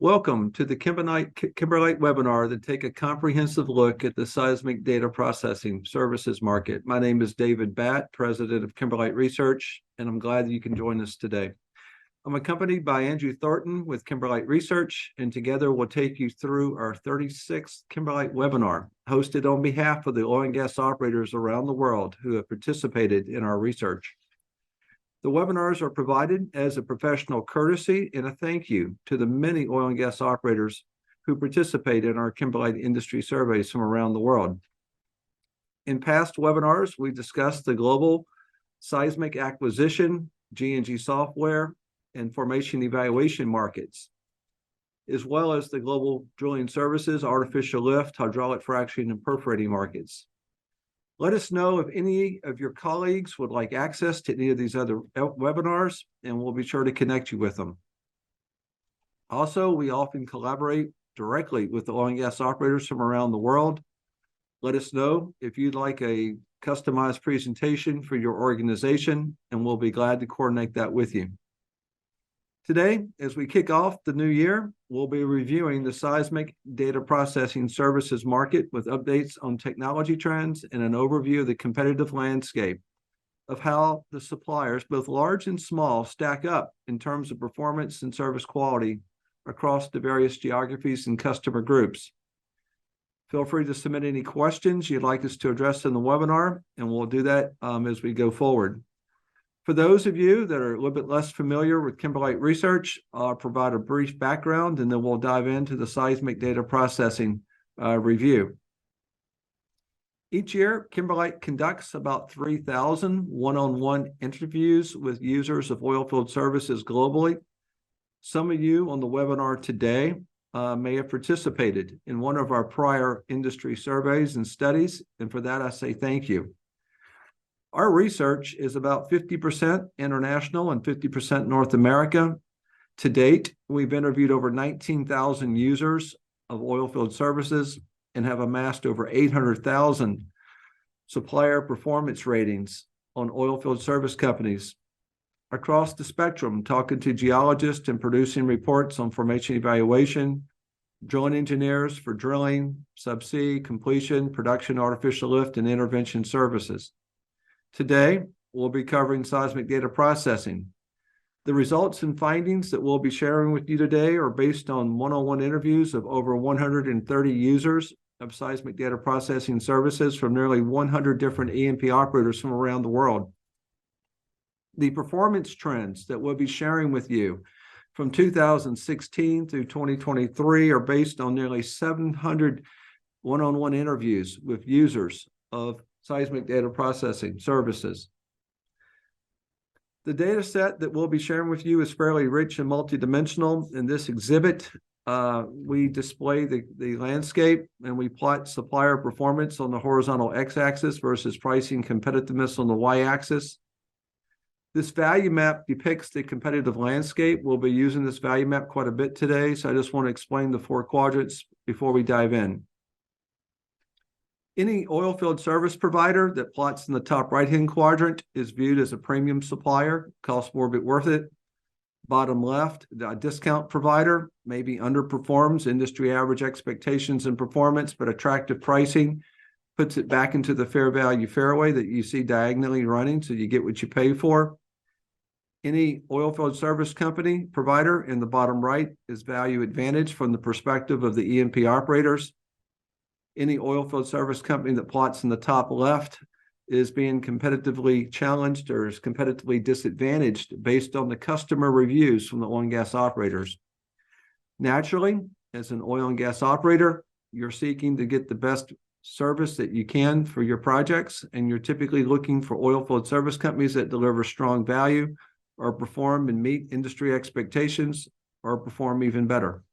Welcome to the Kimberlite webinar that take a comprehensive look at the seismic data processing services market. My name is David Batt, President of Kimberlite Research, and I'm glad that you can join us today. I'm accompanied by Andrew Thornton with Kimberlite Research, and together we'll take you through our 36th Kimberlite webinar, hosted on behalf of the oil and gas operators around the world who have participated in our research. The webinars are provided as a professional courtesy and a thank you to the many oil and gas operators who participate in our Kimberlite industry surveys from around the world. In past webinars, we discussed the global seismic acquisition, G&G software, and formation evaluation markets, as well as the global drilling services, artificial lift, hydraulic fracturing, and perforating markets. Let us know if any of your colleagues would like access to any of these other webinars, and we'll be sure to connect you with them. Also, we often collaborate directly with the oil and gas operators from around the world. Let us know if you'd like a customized presentation for your organization, and we'll be glad to coordinate that with you. Today, as we kick off the new year, we'll be reviewing the seismic data processing services market with updates on technology trends and an overview of the competitive landscape of how the suppliers, both large and small, stack up in terms of performance and service quality across the various geographies and customer groups. Feel free to submit any questions you'd like us to address in the webinar, and we'll do that as we go forward. For those of you that are a little bit less familiar with Kimberlite Research, I'll provide a brief background and then we'll dive into the seismic data processing review. Each year, Kimberlite conducts about 3,000 one-on-one interviews with users of oilfield services globally. Some of you on the webinar today may have participated in one of our prior industry surveys and studies, and for that I say thank you. Our research is about 50% international and 50% North America. To date, we've interviewed over 19,000 users of oilfield services and have amassed over 800,000 supplier performance ratings on oilfield service companies across the spectrum, talking to geologists and producing reports on formation evaluation, drilling engineers for drilling, subsea, completion, production, artificial lift, and intervention services. Today, we'll be covering seismic data processing. The results and findings that we'll be sharing with you today are based on one-on-one interviews of over 130 users of seismic data processing services from nearly 100 different E&P operators from around the world. The performance trends that we'll be sharing with you from 2016 through 2023 are based on nearly 700 one-on-one interviews with users of seismic data processing services. The data set that we'll be sharing with you is fairly rich and multidimensional. In this exhibit, we display the landscape and we plot supplier performance on the horizontal x-axis versus pricing competitiveness on the y-axis. This value map depicts the competitive landscape. We'll be using this value map quite a bit today, so I just want to explain the four quadrants before we dive in. Any oilfield service provider that plots in the top right-hand quadrant is viewed as a premium supplier, costs more but worth it. Bottom left, a discount provider maybe underperforms industry average expectations and performance, but attractive pricing puts it back into the fair value fairway that you see diagonally running, so you get what you pay for. Any oilfield service company provider in the bottom right is value advantage from the perspective of the E&P operators. Any oilfield service company that plots in the top left is being competitively challenged or is competitively disadvantaged based on the customer reviews from the oil and gas operators. Naturally, as an oil and gas operator, you're seeking to get the best service that you can for your projects, and you're typically looking for oilfield service companies that deliver strong value or perform and meet industry expectations or perform even better.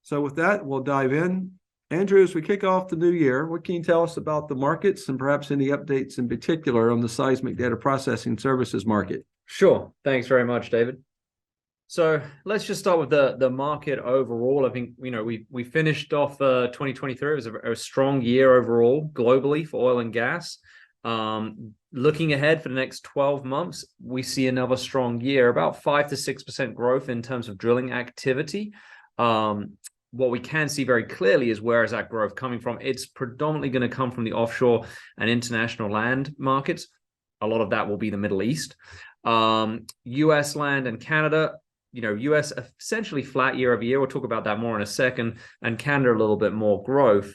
So with that, we'll dive in. Andrew, as we kick off the new year, what can you tell us about the markets and perhaps any updates in particular on the seismic data processing services market? Sure. Thanks very much, David. So let's just start with the market overall. I think, we finished off 2023. It was a strong year overall globally for oil and gas. Looking ahead for the next 12 months, we see another strong year, about 5 to 6% growth in terms of drilling activity. What we can see very clearly is where is that growth coming from? It's predominantly going to come from the offshore and international land markets. A lot of that will be the Middle East. US land and Canada, US essentially flat year over year. We'll talk about that more in a second. And Canada, a little bit more growth.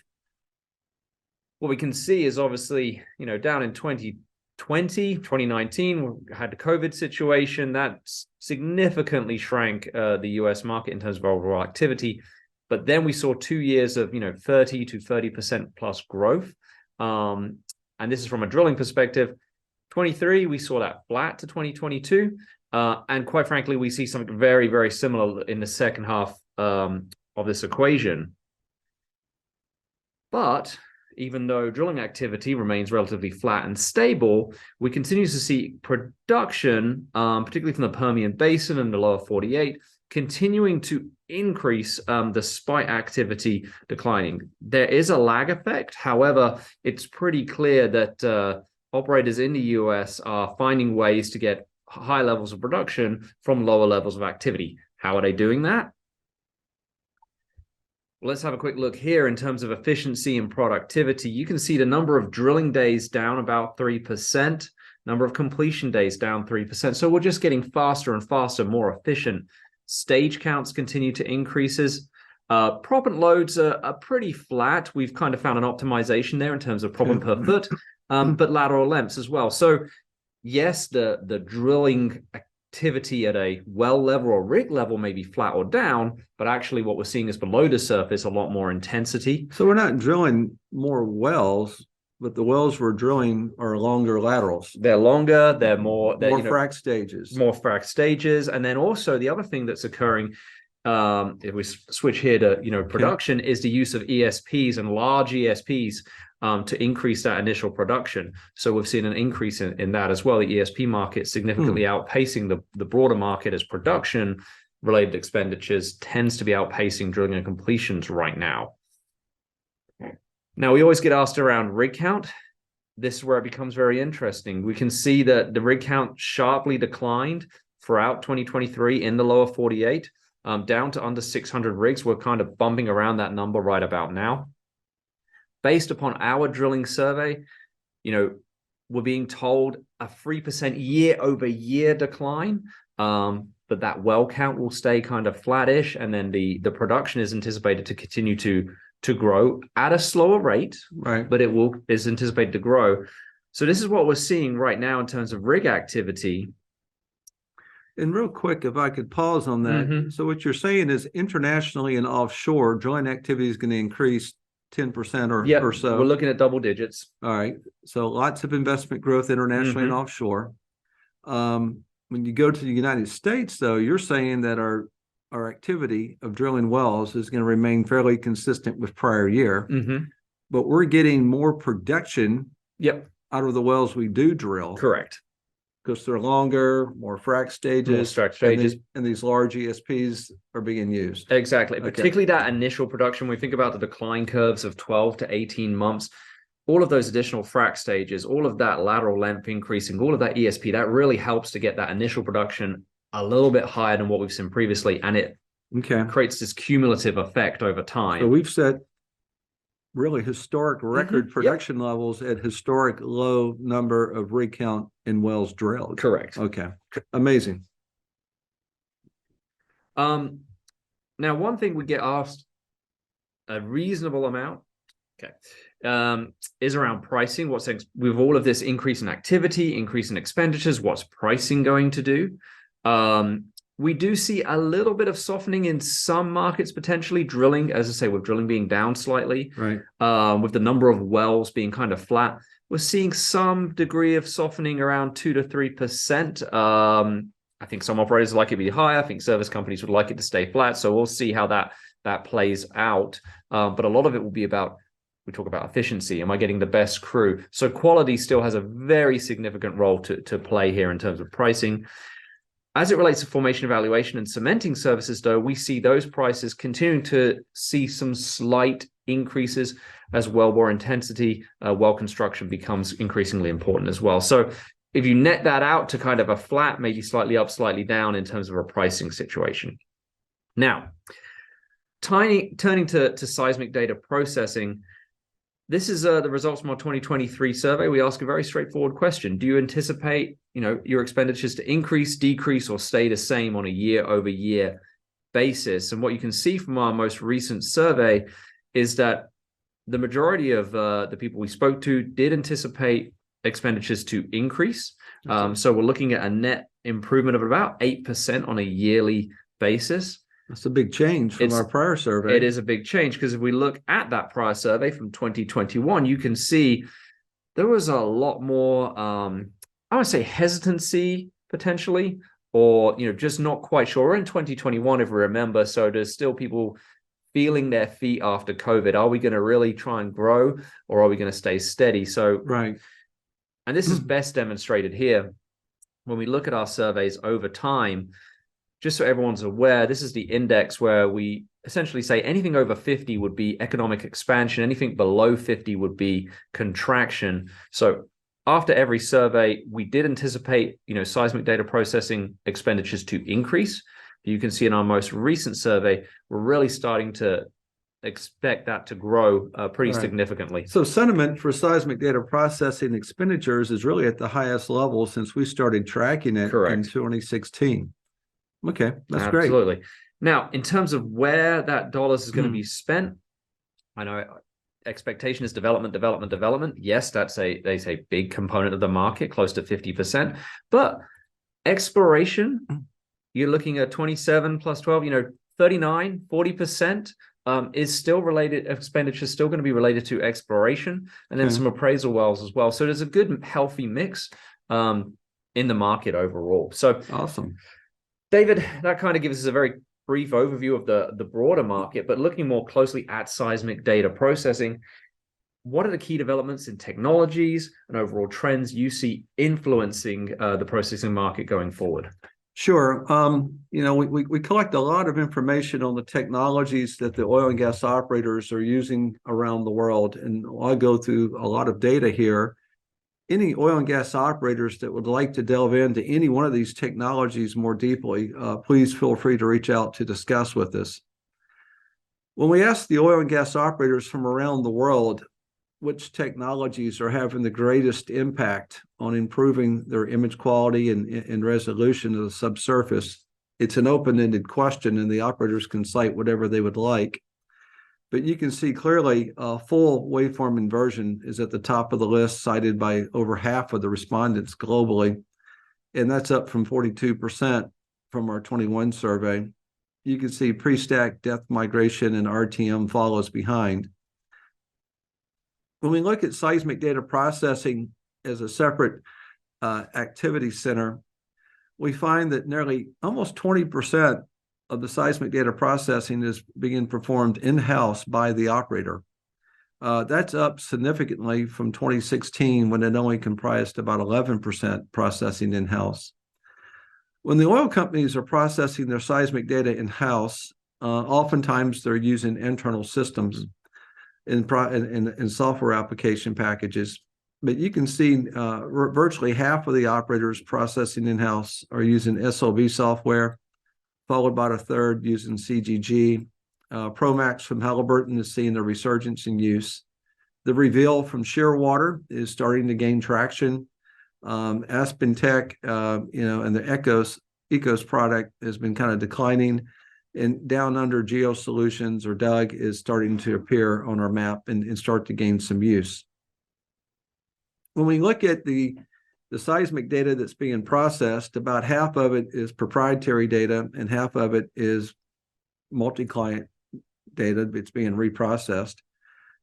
What we can see is obviously, down in 2019, we had the COVID situation that significantly shrank the US market in terms of overall activity. But then we saw 2 years of 30 to 30% plus growth. And this is from a drilling perspective. 23, we saw that flat to 2022. And quite frankly, we see something very, very similar in the second half of this equation. But even though drilling activity remains relatively flat and stable, we continue to see production, particularly from the Permian Basin and the lower 48, continuing to increase despite activity declining. There is a lag effect. However, it's pretty clear that operators in the US are finding ways to get high levels of production from lower levels of activity. How are they doing that? Well, let's have a quick look here in terms of efficiency and productivity. You can see the number of drilling days down about 3%, number of completion days down 3%. So we're just getting faster and faster, more efficient. Stage counts continue to increases. Proppant loads are pretty flat. We've kind of found an optimization there in terms of proppant per foot, but lateral lengths as well. So yes, the drilling activity at a well level or rig level may be flat or down, but actually what we're seeing is below the surface a lot more intensity. So we're not drilling more wells, but the wells we're drilling are longer laterals. They're longer, they're more frac stages. More frac stages. And then also the other thing that's occurring, if we switch here to production, is the use of ESPs and large ESPs to increase that initial production. So we've seen an increase in that as well. The ESP market significantly outpacing the broader market as production related expenditures tends to be outpacing drilling and completions right now. Now, we always get asked around rig count. This is where it becomes very interesting. We can see that the rig count sharply declined throughout 2023 in the lower 48, down to under 600 rigs. We're kind of bumping around that number right about now. Based upon our drilling survey, we're being told a 3% year-over-year decline, but that well count will stay kind of flattish, and then the production is anticipated to continue to grow at a slower rate, right? But is anticipated to grow. So this is what we're seeing right now in terms of rig activity. And real quick, if I could pause on that. So what you're saying is internationally and offshore, drilling activity is going to increase 10% or so. We're looking at double digits. All right. So lots of investment growth internationally and offshore. When you go to the United States, though, you're saying that our activity of drilling wells is going to remain fairly consistent with prior year. But we're getting more production out of the wells we do drill. Correct. Because they're longer, more frac stages, and these large ESPs are being used. Exactly. Okay. Particularly that initial production. We think about the decline curves of 12 to 18 months. All of those additional frac stages, all of that lateral length increasing, all of that ESP, that really helps to get that initial production a little bit higher than what we've seen previously. And it creates this cumulative effect over time. So we've set really historic record production levels at historic low number of rig count in wells drilled. Correct. Okay. Amazing. Now, one thing we get asked a reasonable amount, is around pricing. What's with all of this increase in activity, increase in expenditures, what's pricing going to do? We do see a little bit of softening in some markets, potentially drilling, as I say, with drilling being down slightly, right? With the number of wells being kind of flat, we're seeing some degree of softening around 2 to 3%. I think some operators like it to be higher. I think service companies would like it to stay flat. So we'll see how that plays out. But a lot of it will be about, we talk about efficiency. Am I getting the best crew? So quality still has a very significant role to play here in terms of pricing. As it relates to formation evaluation and cementing services, though, we see those prices continuing to see some slight increases as wellbore intensity, well construction becomes increasingly important as well. So if you net that out to kind of a flat, maybe slightly up, slightly down in terms of a pricing situation. Now, turning to seismic data processing, this is the results from our 2023 survey. We ask a very straightforward question. Do you anticipate, your expenditures to increase, decrease, or stay the same on a year-over-year basis? And what you can see from our most recent survey is that the majority of the people we spoke to did anticipate expenditures to increase. So we're looking at a net improvement of about 8% on a yearly basis. That's a big change from our prior survey. It is a big change, because if we look at that prior survey from 2021, you can see there was a lot more, I would say, hesitancy potentially, or just not quite sure. We're in 2021, if we remember, so there's still people feeling their feet after COVID. Are we going to really try and grow, or are we going to stay steady? So, right. And this is best demonstrated here when we look at our surveys over time. Just so everyone's aware, this is the index where we essentially say anything over 50 would be economic expansion, anything below 50 would be contraction. So after every survey, we did anticipate, seismic data processing expenditures to increase. You can see in our most recent survey, we're really starting to expect that to grow pretty significantly. So sentiment for seismic data processing expenditures is really at the highest level since we started tracking it in 2016. Okay, that's great. Absolutely. Now, in terms of where that dollars is going to be spent, I know expectation is development. Yes, that's a big component of the market, close to 50%. But exploration, you're looking at 27 plus 12, 39, 40% is still related, expenditure is still going to be related to exploration, and then some appraisal wells as well. So there's a good, healthy mix in the market overall. So awesome. David, that kind of gives us a very brief overview of the broader market, but looking more closely at seismic data processing, what are the key developments in technologies and overall trends you see influencing the processing market going forward? Sure. We collect a lot of information on the technologies that the oil and gas operators are using around the world, and I'll go through a lot of data here. Any oil and gas operators that would like to delve into any one of these technologies more deeply, please feel free to reach out to discuss with us. When we ask the oil and gas operators from around the world which technologies are having the greatest impact on improving their image quality and resolution of the subsurface, it's an open-ended question, and the operators can cite whatever they would like. But you can see clearly full waveform inversion is at the top of the list, cited by over half of the respondents globally. And that's up from 42% from our 21 survey. You can see pre-stack depth migration and RTM follows behind. When we look at seismic data processing as a separate activity center, we find that nearly almost 20% of the seismic data processing is being performed in-house by the operator. That's up significantly from 2016, when it only comprised about 11% processing in-house. When the oil companies are processing their seismic data in-house, oftentimes they're using internal systems and software application packages. But you can see virtually half of the operators processing in-house are using SLB software, followed by a third using CGG. Promax from Halliburton is seeing a resurgence in use. The Reveal from Shearwater is starting to gain traction. Aspen Tech, and the Ecos product has been kind of declining. And Down Under Geo Solutions, or DUG, is starting to appear on our map and start to gain some use. When we look at the seismic data that's being processed, about half of it is proprietary data and half of it is multi-client data that's being reprocessed.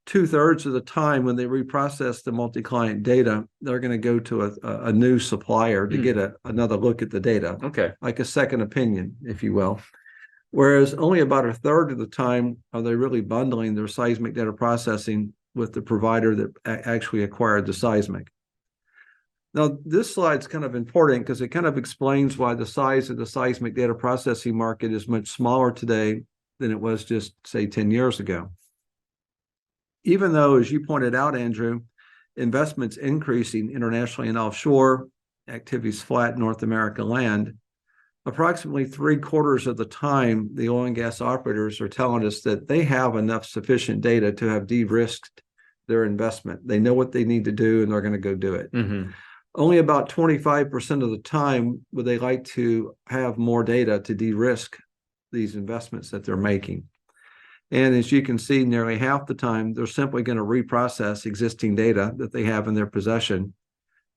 2/3 of the time when they reprocess the multi-client data, they're going to go to a new supplier to get another look at the data. Okay. Like a second opinion, if you will. Whereas only about 1/3 of the time are they really bundling their seismic data processing with the provider that actually acquired the seismic. Now, this slide's kind of important because it kind of explains why the size of the seismic data processing market is much smaller today than it was just, say, 10 years ago. Even though, as you pointed out, Andrew, investments increasing internationally and offshore, activities flat in North America land, approximately 3/4 of the time, the oil and gas operators are telling us that they have enough sufficient data to have de-risked their investment. They know what they need to do and they're going to go do it. Mm-hmm. Only about 25% of the time would they like to have more data to de-risk these investments that they're making. And as you can see, nearly half the time, they're simply going to reprocess existing data that they have in their possession.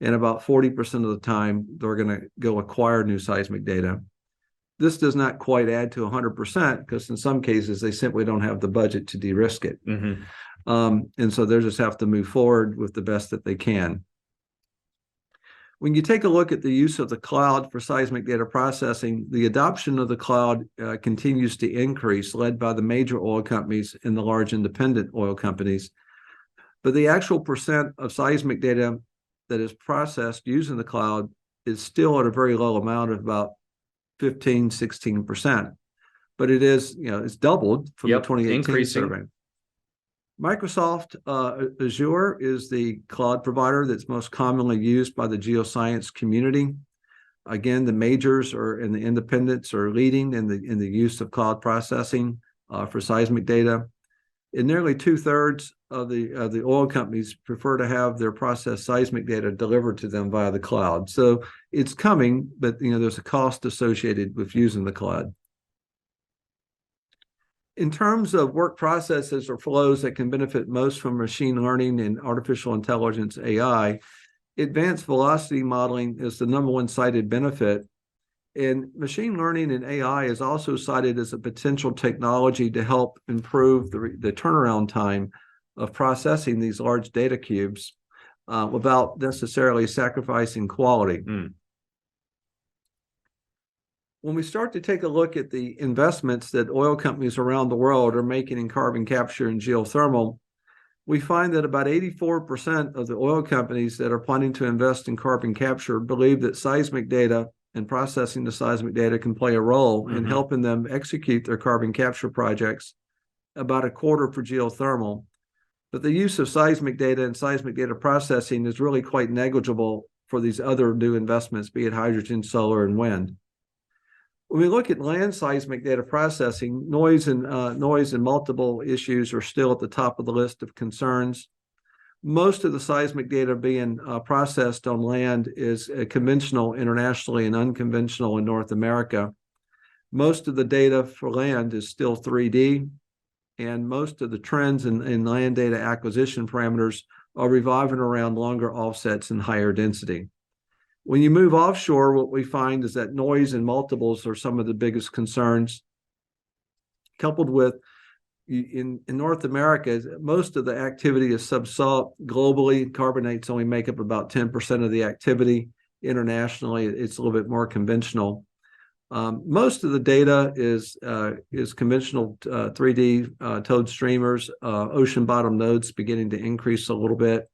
And about 40% of the time, they're going to go acquire new seismic data. This does not quite add to 100% because in some cases, they simply don't have the budget to de-risk it. Mm-hmm. And so they just have to move forward with the best that they can. When you take a look at the use of the cloud for seismic data processing, the adoption of the cloud continues to increase, led by the major oil companies and the large independent oil companies. But the actual percent of seismic data that is processed using the cloud is still at a very low amount of about 15, 16%. But it is, it's doubled from the 2018 increasing. survey. Microsoft Azure is the cloud provider that's most commonly used by the geoscience community. Again, the majors and the independents are leading in the use of cloud processing for seismic data. And nearly 2/3 of the oil companies prefer to have their processed seismic data delivered to them via the cloud. So it's coming, but there's a cost associated with using the cloud. In terms of work processes or flows that can benefit most from machine learning and artificial intelligence, AI, advanced velocity modeling is the #1 cited benefit. And machine learning and AI is also cited as a potential technology to help improve the turnaround time of processing these large data cubes without necessarily sacrificing quality. When we start to take a look at the investments that oil companies around the world are making in carbon capture and geothermal, we find that about 84% of the oil companies that are planning to invest in carbon capture believe that seismic data and processing the seismic data can play a role in helping them execute their carbon capture projects, about 1/4 for geothermal. But the use of seismic data and seismic data processing is really quite negligible for these other new investments, be it hydrogen, solar, and wind. When we look at land seismic data processing, noise and multiple issues are still at the top of the list of concerns. Most of the seismic data being processed on land is conventional internationally and unconventional in North America. Most of the data for land is still 3D, and most of the trends in land data acquisition parameters are revolving around longer offsets and higher density. When you move offshore, what we find is that noise and multiples are some of the biggest concerns, coupled with in North America, most of the activity is subsalt. Globally, carbonates only make up about 10% of the activity. Internationally, it's a little bit more conventional. Most of the data is conventional 3D towed streamers, ocean bottom nodes beginning to increase a little bit.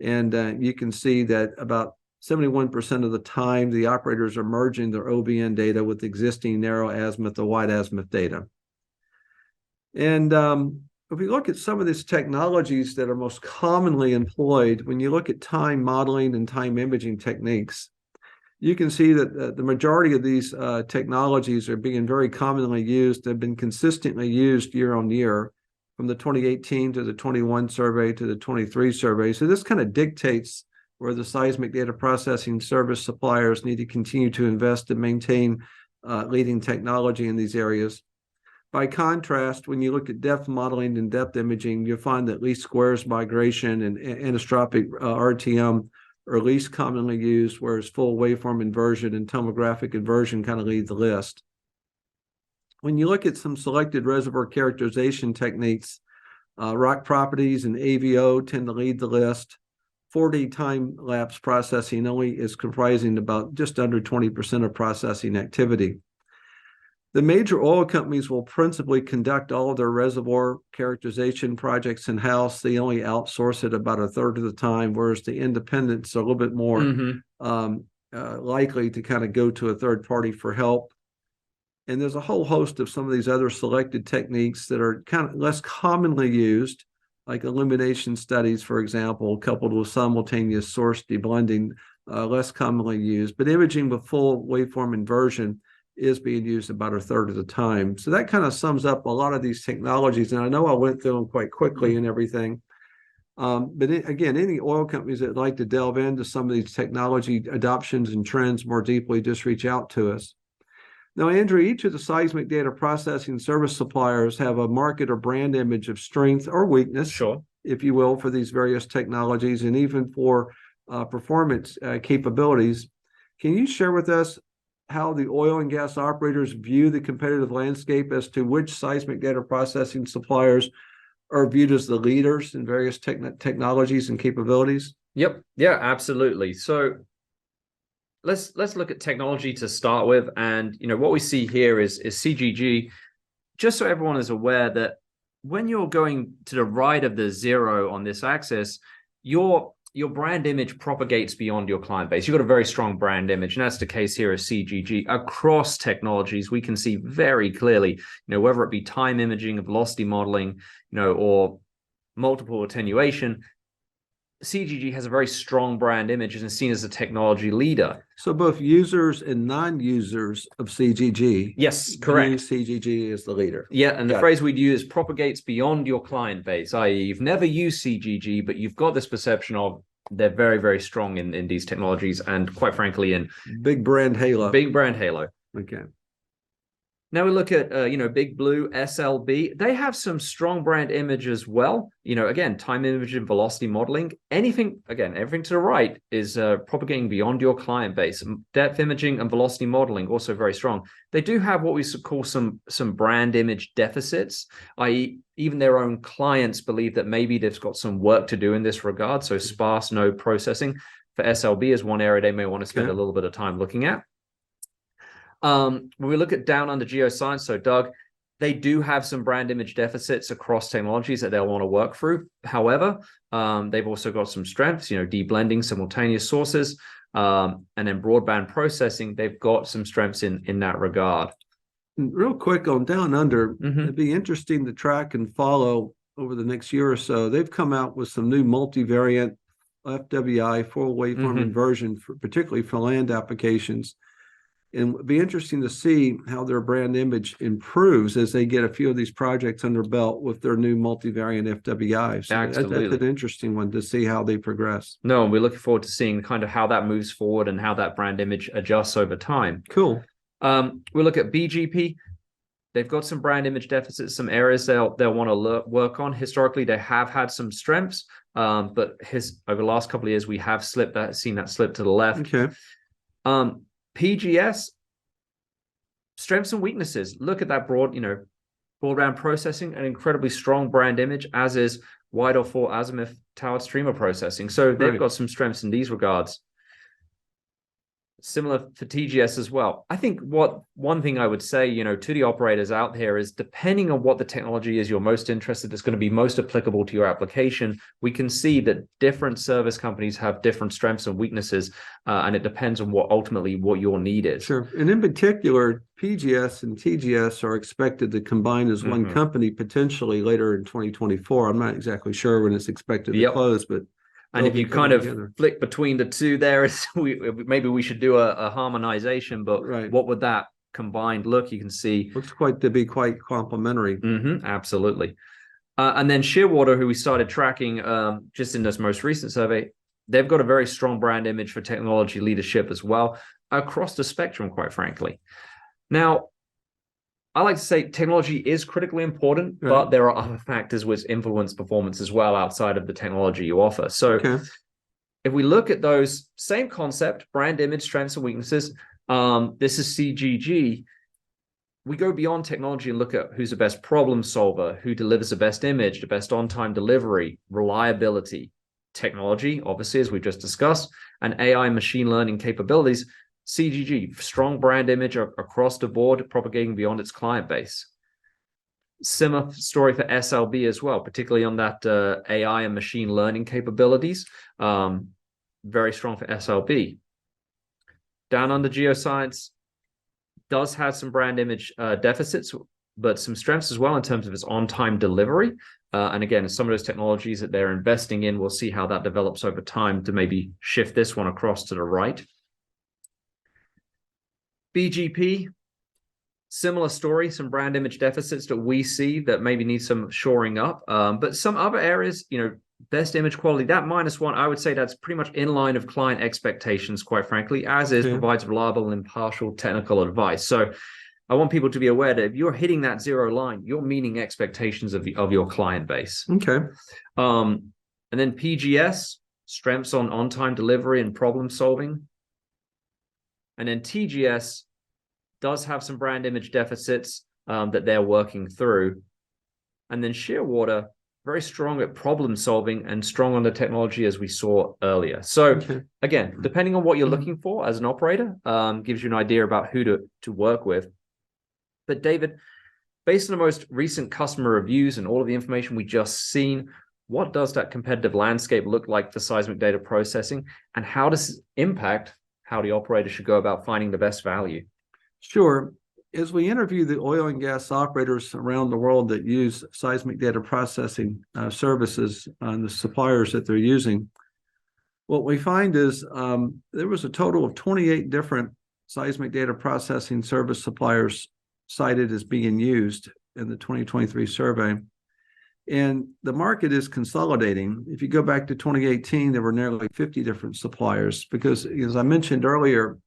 And you can see that about 71% of the time, the operators are merging their OBN data with existing narrow azimuth or wide azimuth data. And if we look at some of these technologies that are most commonly employed, when you look at time modeling and time imaging techniques, you can see that the majority of these technologies are being very commonly used, have been consistently used year on year, from the 2018 to the 21 survey to the 23 survey. So this kind of dictates where the seismic data processing service suppliers need to continue to invest and maintain leading technology in these areas. By contrast, when you look at depth modeling and depth imaging, you'll find that least squares migration and anisotropic RTM are least commonly used, whereas full waveform inversion and tomographic inversion kind of lead the list. When you look at some selected reservoir characterization techniques, rock properties and AVO tend to lead the list. 4D time-lapse processing only is comprising about just under 20% of processing activity. The major oil companies will principally conduct all of their reservoir characterization projects in-house. They only outsource it about 1/3 of the time, whereas the independents are a little bit more likely to kind of go to a third party for help. And there's a whole host of some of these other selected techniques that are kind of less commonly used, like illumination studies, for example, coupled with simultaneous source deblending, less commonly used, but imaging with full waveform inversion is being used about a third of the time. So that kind of sums up a lot of these technologies. And I know I went through them quite quickly and everything. But again, any oil companies that like to delve into some of these technology adoptions and trends more deeply, just reach out to us. Now, Andrew, each of the seismic data processing service suppliers have a market or brand image of strength or weakness, Sure, if you will, for these various technologies and even for performance capabilities. Can you share with us how the oil and gas operators view the competitive landscape as to which seismic data processing suppliers are viewed as the leaders in various technologies and capabilities? Yep. Yeah, absolutely. So let's look at technology to start with. And what we see here is CGG, just so everyone is aware that when you're going to the right of the zero on this axis, your brand image propagates beyond your client base. You've got a very strong brand image, and that's the case here at CGG. Across technologies, we can see very clearly, whether it be time imaging, velocity modeling, or multiple attenuation, CGG has a very strong brand image and is seen as a technology leader. So both users and non-users of CGG, yes, correct, CGG is the leader. Yeah, and the phrase we'd use propagates beyond your client base, i.e. you've never used CGG, but you've got this perception of they're very, very strong in these technologies, and quite frankly in big brand halo. Okay. Now we look at, Big Blue, SLB. They have some strong brand image as well. Again, time imaging, velocity modeling, everything to the right is propagating beyond your client base. Depth imaging and velocity modeling, also very strong. They do have what we call some brand image deficits, i.e. even their own clients believe that maybe they've got some work to do in this regard. So sparse node processing for SLB is one area they may want to spend a little bit of time looking at. When we look at down under geoscience, so Doug, they do have some brand image deficits across technologies that they'll want to work through. However, they've also got some strengths, deblending simultaneous sources, and then broadband processing. They've got some strengths in that regard. Real quick on down under, it'd be interesting to track and follow over the next year or so. They've come out with some new multivariant FWI full waveform inversion, particularly for land applications. And it'd be interesting to see how their brand image improves as they get a few of these projects under belt with their new multivariant FWI. So that's an interesting one to see how they progress. No, and we're looking forward to seeing kind of how that moves forward and how that brand image adjusts over time. Cool. We look at BGP. They've got some brand image deficits, some areas they'll want to work on. Historically, they have had some strengths, but over the last couple of years, we have seen that slip to the left. Okay. PGS, strengths and weaknesses. Look at that broadband processing, an incredibly strong brand image, as is wide or 4 azimuth towered streamer processing. So they've got some strengths in these regards. Similar for TGS as well. I think one thing I would say, to the operators out here is, depending on what the technology is you're most interested, that's going to be most applicable to your application. We can see that different service companies have different strengths and weaknesses, and it depends on ultimately what your need is. Sure. And in particular, PGS and TGS are expected to combine as one company potentially later in 2024. I'm not exactly sure when it's expected to close, but and if you kind of flick between the two there, maybe we should do a harmonization, but what would that combined look? You can see. Looks to be quite complementary. Absolutely. And then Shearwater, who we started tracking just in this most recent survey, they've got a very strong brand image for technology leadership as well, across the spectrum, quite frankly. Now, I like to say technology is critically important, but there are other factors which influence performance as well outside of the technology you offer. So if we look at those, same concept, brand image, strengths and weaknesses, this is CGG. We go beyond technology and look at who's the best problem solver, who delivers the best image, the best on-time delivery, reliability, technology, obviously, as we've just discussed, and AI and machine learning capabilities. CGG, strong brand image across the board, propagating beyond its client base. Similar story for SLB as well, particularly on that AI and machine learning capabilities. Very strong for SLB. Down under geoscience, does have some brand image deficits. but some strengths as well in terms of its on-time delivery. And again, some of those technologies that they're investing in, we'll see how that develops over time to maybe shift this one across to the right. BGP, similar story, some brand image deficits that we see that maybe need some shoring up. But some other areas, best image quality, that -1, I would say that's pretty much in line of client expectations, quite frankly, as is provides reliable and impartial technical advice. So I want people to be aware that if you're hitting that 0 line, you're meeting expectations of your client base. Okay. And then PGS, strengths on on-time delivery and problem solving. And then TGS does have some brand image deficits that they're working through. And then Shearwater, very strong at problem solving and strong on the technology as we saw earlier. So again, depending on what you're looking for as an operator, gives you an idea about who to work with. But David, based on the most recent customer reviews and all of the information we just seen, what does that competitive landscape look like for seismic data processing, and how does it impact how the operator should go about finding the best value? Sure. As we interview the oil and gas operators around the world that use seismic data processing services and the suppliers that they're using, what we find is there was a total of 28 different seismic data processing service suppliers cited as being used in the 2023 survey. And the market is consolidating. If you go back to 2018, there were nearly 50 different suppliers because, as I mentioned earlier,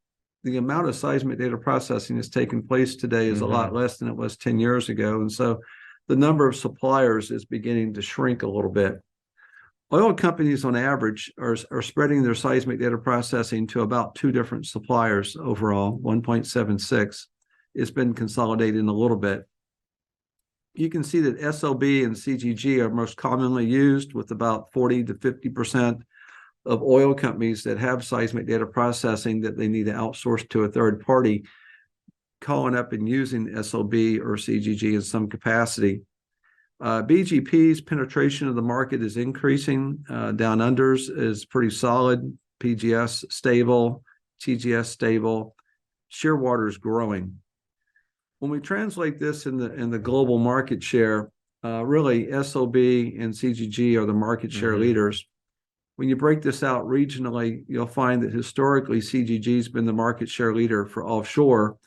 the amount of seismic data processing that's taking place today is a lot less than it was 10 years ago. And so the number of suppliers is beginning to shrink a little bit. Oil companies on average are spreading their seismic data processing to about 2 different suppliers overall, 1.76. It's been consolidating a little bit. You can see that SLB and CGG are most commonly used, with about 40 to 50% of oil companies that have seismic data processing that they need to outsource to a third party calling up and using SLB or CGG in some capacity. BGP's penetration of the market is increasing. Down unders is pretty solid. PGS stable, TGS stable. Shearwater is growing. When we translate this in the global market share, really SLB and CGG are the market share leaders. When you break this out regionally, you'll find that historically CGG has been the market share leader for offshore,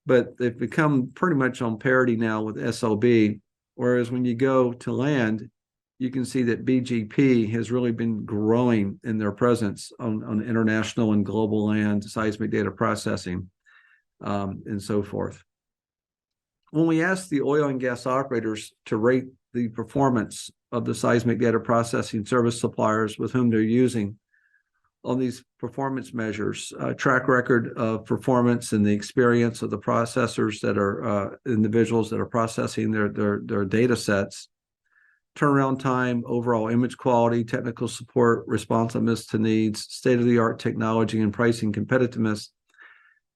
but they've become pretty much on parity now with SLB. Whereas when you go to land, you can see that BGP has really been growing in their presence on international and global land, seismic data processing, and so forth. When we ask the oil and gas operators to rate the performance of the seismic data processing service suppliers with whom they're using on these performance measures, track record of performance and the experience of the processors that are individuals that are processing their data sets, turnaround time, overall image quality, technical support, responsiveness to needs, state-of-the-art technology, and pricing competitiveness,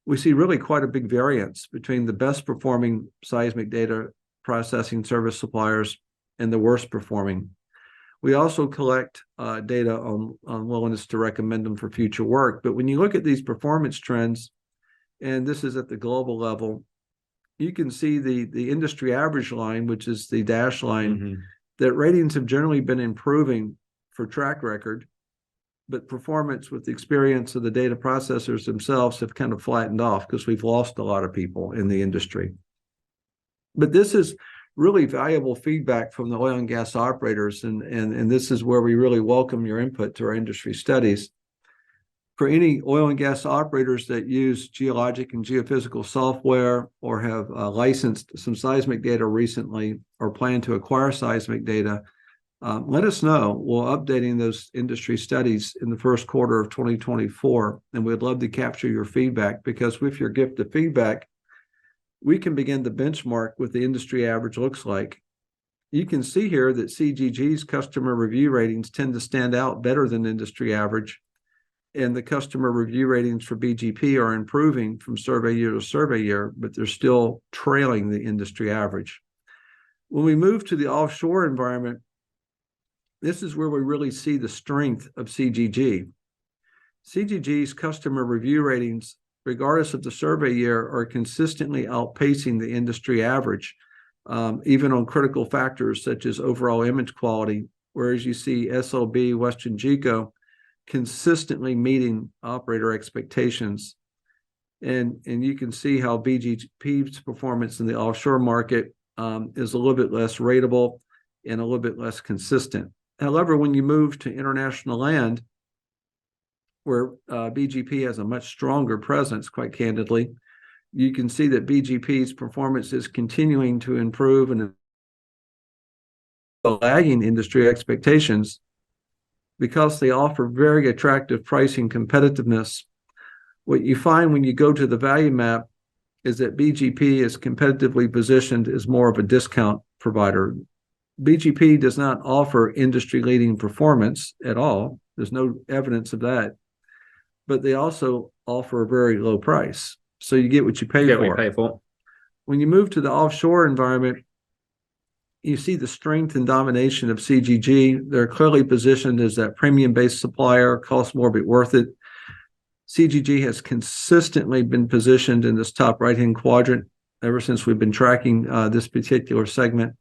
we see really quite a big variance between the best performing seismic data processing service suppliers and the worst performing. We also collect data on willingness to recommend them for future work. But when you look at these performance trends, and this is at the global level, you can see the industry average line, which is the dash line, that ratings have generally been improving for track record, but performance with the experience of the data processors themselves have kind of flattened off because we've lost a lot of people in the industry. But this is really valuable feedback from the oil and gas operators, and this is where we really welcome your input to our industry studies. For any oil and gas operators that use geologic and geophysical software or have licensed some seismic data recently or plan to acquire seismic data, let us know. We're updating those industry studies in the first quarter of 2024, and we'd love to capture your feedback, because with your gift of feedback, we can begin to benchmark what the industry average looks like. You can see here that CGG's customer review ratings tend to stand out better than industry average, and the customer review ratings for BGP are improving from survey year to survey year, but they're still trailing the industry average. When we move to the offshore environment, this is where we really see the strength of CGG. CGG's customer review ratings, regardless of the survey year, are consistently outpacing the industry average. even on critical factors such as overall image quality, whereas you see SLB, Western Geco consistently meeting operator expectations. And you can see how BGP's performance in the offshore market is a little bit less ratable and a little bit less consistent. However, when you move to international land, where BGP has a much stronger presence, quite candidly, you can see that BGP's performance is continuing to improve and lagging industry expectations because they offer very attractive pricing competitiveness. What you find when you go to the value map is that BGP is competitively positioned as more of a discount provider. BGP does not offer industry-leading performance at all. There's no evidence of that. But they also offer a very low price. So you get what you pay for. When you move to the offshore environment, you see the strength and domination of CGG. They're clearly positioned as that premium-based supplier, costs more but worth it. CGG has consistently been positioned in this top right-hand quadrant ever since we've been tracking this particular segment.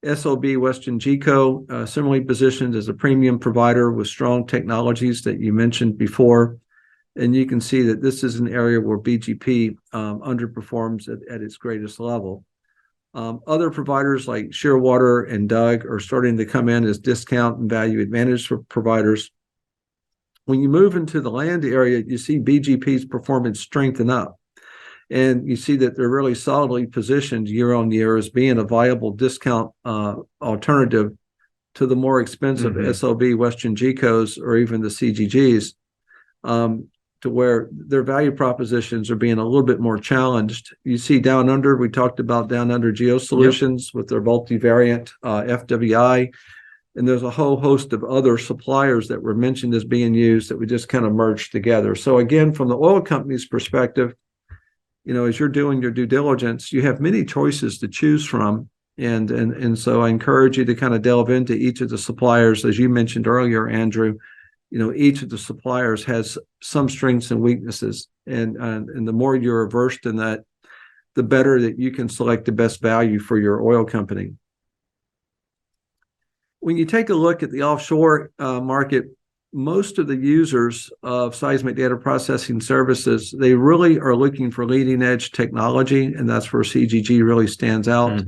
SLB Western Geco, similarly positioned as a premium provider with strong technologies that you mentioned before. And you can see that this is an area where BGP underperforms at its greatest level. Other providers like Shearwater and Doug are starting to come in as discount and value advantage for providers. When you move into the land area, you see BGP's performance strengthen up. And you see that they're really solidly positioned year on year as being a viable discount alternative to the more expensive SLB Western Gecos or even the CGGs, to where their value propositions are being a little bit more challenged. You see down under, we talked about down under Geosolutions with their multivariant FWI. And there's a whole host of other suppliers that were mentioned as being used that we just kind of merged together. So again, from the oil company's perspective, as you're doing your due diligence, you have many choices to choose from. And so I encourage you to kind of delve into each of the suppliers. As you mentioned earlier, Andrew, each of the suppliers has some strengths and weaknesses. And the more you're versed in that, the better that you can select the best value for your oil company. When you take a look at the offshore market, most of the users of seismic data processing services, they really are looking for leading edge technology, and that's where CGG really stands out,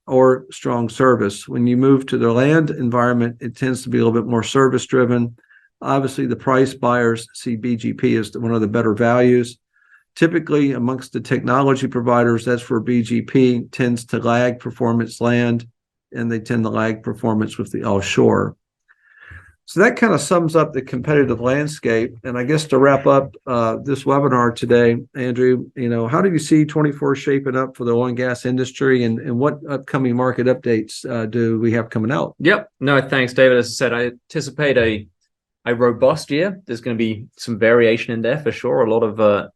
or strong service. When you move to the land environment, it tends to be a little bit more service driven. Obviously, the price buyers see BGP as one of the better values. Typically, amongst the technology providers, that's where BGP tends to lag performance land, and they tend to lag performance with the offshore. So that kind of sums up the competitive landscape. And I guess to wrap up this webinar today, Andrew, how do you see 24 shaping up for the oil and gas industry, and what upcoming market updates do we have coming out? Yep. No, thanks, David. As I said, I anticipate a robust year. There's going to be some variation in there for sure. A lot of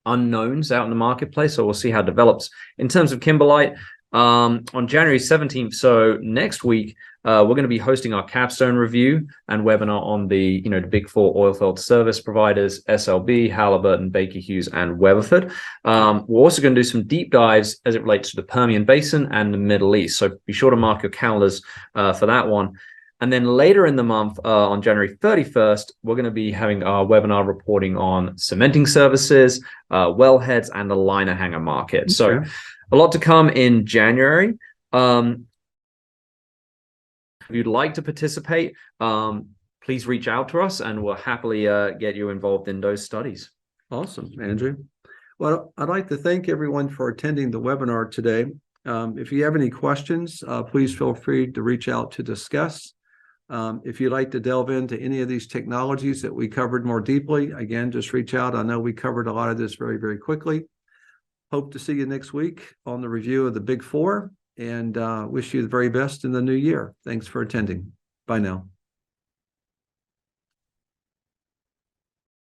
unknowns out in the marketplace. So we'll see how it develops. In terms of Kimberlite, on January 17th, so next week, we're going to be hosting our capstone review and webinar on the big four oilfield service providers: SLB, Halliburton, Baker Hughes, and Weatherford. We're also going to do some deep dives as it relates to the Permian Basin and the Middle East. So be sure to mark your calendars for that one. And then later in the month, on January 31st, we're going to be having our webinar reporting on cementing services, wellheads, and the liner hanger market. Okay. So a lot to come in January. If you'd like to participate, please reach out to us and we'll happily get you involved in those studies. Awesome, Andrew. Well, I'd like to thank everyone for attending the webinar today. If you have any questions, please feel free to reach out to discuss. If you'd like to delve into any of these technologies that we covered more deeply, again, just reach out. I know we covered a lot of this very, very quickly. Hope to see you next week on the review of the Big Four, and wish you the very best in the new year. Thanks for attending. Bye now.